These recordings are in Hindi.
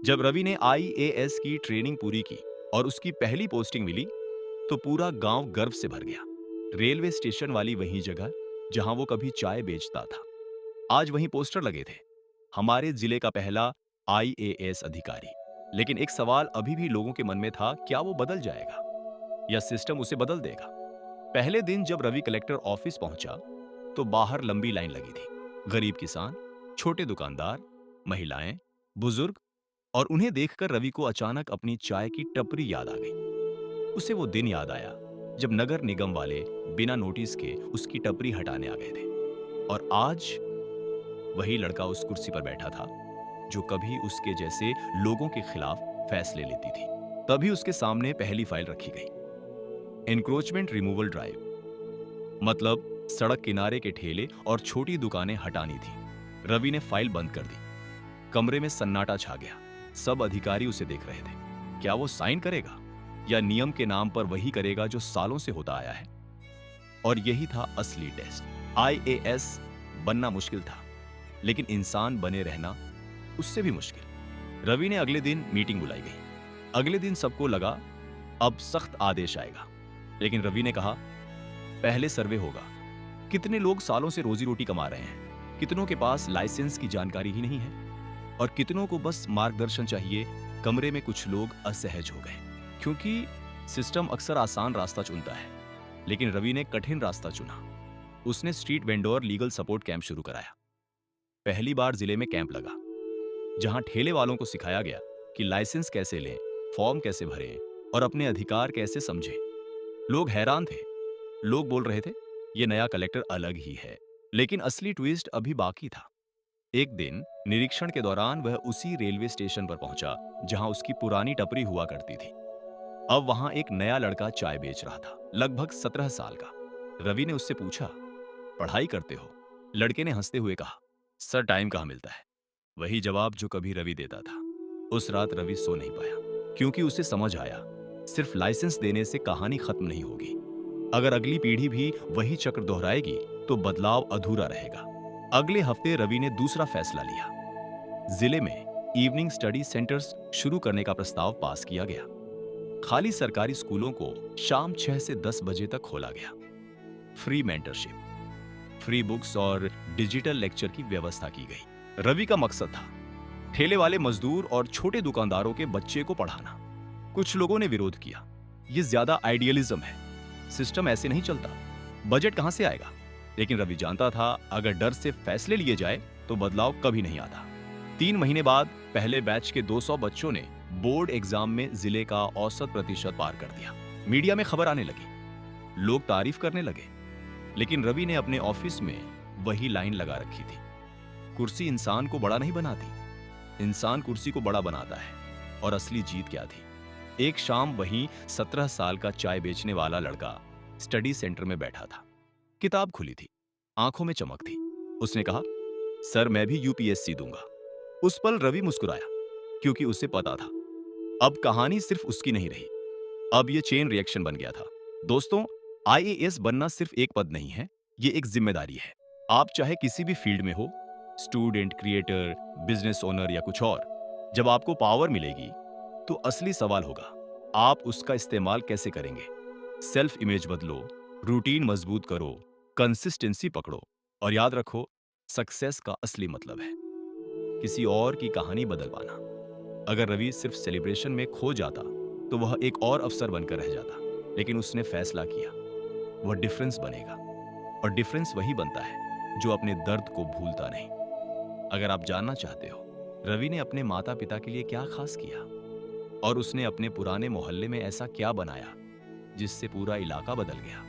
जब रवि ने आईएएस की ट्रेनिंग पूरी की और उसकी पहली पोस्टिंग मिली, तो पूरा गांव गर्व से भर गया। रेलवे स्टेशन वाली वही जगह जहां वो कभी चाय बेचता था, आज वहीं पोस्टर लगे थे, हमारे जिले का पहला आईएएस अधिकारी। लेकिन एक सवाल अभी भी लोगों के मन में था, क्या वो बदल जाएगा या सिस्टम उसे बदल देगा? पहले दिन जब रवि कलेक्टर ऑफिस पहुंचा, तो बाहर लंबी लाइन लगी थी। गरीब किसान, छोटे दुकानदार, महिलाएं, बुजुर्ग। और उन्हें देखकर रवि को अचानक अपनी चाय की टपरी याद आ गई। उसे वो दिन याद आया जब नगर निगम वाले बिना नोटिस के उसकी टपरी हटाने आ गए थे। और आज वही लड़का उस कुर्सी पर बैठा था जो कभी उसके जैसे लोगों के खिलाफ फैसले लेती थी। तभी उसके सामने पहली फाइल रखी गई, एनक्रोचमेंट रिमूवल ड्राइव। मतलब सड़क किनारे के ठेले और छोटी दुकानें हटानी थी। रवि ने फाइल बंद कर दी। कमरे में सन्नाटा छा गया। सब अधिकारी उसे देख रहे थे। क्या वो साइन करेगा या नियम के नाम पर वही करेगा जो सालों से होता आया है? और यही था असली टेस्ट। आईएएस बनना मुश्किल था, लेकिन इंसान बने रहना उससे भी मुश्किल। रवि ने अगले दिन मीटिंग बुलाई गई। अगले दिन सबको लगा अब सख्त आदेश आएगा। लेकिन रवि ने कहा, पहले सर्वे होगा। कितने लोग सालों से रोजी रोटी कमा रहे हैं, कितनों के पास लाइसेंस की जानकारी ही नहीं है, और कितनों को बस मार्गदर्शन चाहिए। कमरे में कुछ लोग असहज हो गए, क्योंकि सिस्टम अक्सर आसान रास्ता चुनता है, लेकिन रवि ने कठिन रास्ता चुना। उसने street vendor legal support camp शुरू कराया। पहली बार जिले में कैंप लगा, जहां ठेले वालों को सिखाया गया कि लाइसेंस कैसे लें, फॉर्म कैसे भरें और अपने अधिकार कैसे समझें। लोग हैरान थे। लोग बोल रहे थे, ये नया कलेक्टर अलग ही है। लेकिन असली ट्विस्ट अभी बाकी था। एक दिन निरीक्षण के दौरान वह उसी रेलवे स्टेशन पर पहुंचा जहां उसकी पुरानी टपरी हुआ करती थी। अब वहां एक नया लड़का चाय बेच रहा था, लगभग 17 साल का। रवि ने उससे पूछा, पढ़ाई करते हो? लड़के ने हंसते हुए कहा, सर टाइम कहाँ मिलता है। वही जवाब जो कभी रवि देता था। उस रात रवि सो नहीं पाया, क्योंकि उसे समझ आया, सिर्फ लाइसेंस देने से कहानी खत्म नहीं होगी। अगर अगली पीढ़ी भी वही चक्र दोहराएगी, तो बदलाव अधूरा रहेगा। अगले हफ्ते रवि ने दूसरा फैसला लिया। जिले में इवनिंग स्टडी सेंटर्स शुरू करने का प्रस्ताव पास किया गया। खाली सरकारी स्कूलों को शाम 6 से 10 बजे तक खोला गया। फ्री मेंटरशिप, फ्री बुक्स और डिजिटल लेक्चर की व्यवस्था की गई। रवि का मकसद था ठेले वाले मजदूर और छोटे दुकानदारों के बच्चे को पढ़ाना। कुछ लोगों ने विरोध किया, ये ज्यादा आइडियलिज्म है, सिस्टम ऐसे नहीं चलता, बजट कहां से आएगा। लेकिन रवि जानता था, अगर डर से फैसले लिए जाए तो बदलाव कभी नहीं आता। 3 महीने बाद पहले बैच के 200 बच्चों ने बोर्ड एग्जाम में जिले का औसत प्रतिशत पार कर दिया। मीडिया में खबर आने लगी, लोग तारीफ करने लगे। लेकिन रवि ने अपने ऑफिस में वही लाइन लगा रखी थी, कुर्सी इंसान को बड़ा नहीं बनाती, इंसान कुर्सी को बड़ा बनाता है। और असली जीत क्या थी? एक शाम वही 17 साल का चाय बेचने वाला लड़का स्टडी सेंटर में बैठा था। किताब खुली थी, आंखों में चमक थी। उसने कहा, सर मैं भी यूपीएससी दूंगा। उस पल रवि मुस्कुराया, क्योंकि उसे पता था अब कहानी सिर्फ उसकी नहीं रही, अब यह चेन रिएक्शन बन गया था। दोस्तों, आईएएस बनना सिर्फ एक पद नहीं है, ये एक जिम्मेदारी है। आप चाहे किसी भी फील्ड में हो, स्टूडेंट, क्रिएटर, बिजनेस ओनर या कुछ और, जब आपको पावर मिलेगी तो असली सवाल होगा, आप उसका इस्तेमाल कैसे करेंगे। सेल्फ इमेज बदलो, रूटीन मजबूत करो, कंसिस्टेंसी पकड़ो, और याद रखो, सक्सेस का असली मतलब है किसी और की कहानी बदल पाना। अगर रवि सिर्फ सेलिब्रेशन में खो जाता तो वह एक और अफसर बनकर रह जाता, लेकिन उसने फैसला किया, वह डिफरेंस बनेगा। और डिफरेंस वही बनता है जो अपने दर्द को भूलता नहीं। अगर आप जानना चाहते हो रवि ने अपने माता पिता के लिए क्या खास किया, और उसने अपने पुराने मोहल्ले में ऐसा क्या बनाया जिससे पूरा इलाका बदल गया,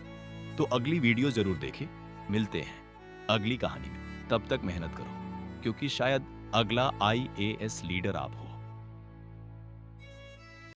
तो अगली वीडियो जरूर देखें। मिलते हैं अगली कहानी में। तब तक मेहनत करो, क्योंकि शायद अगला आईएएस लीडर आप हो।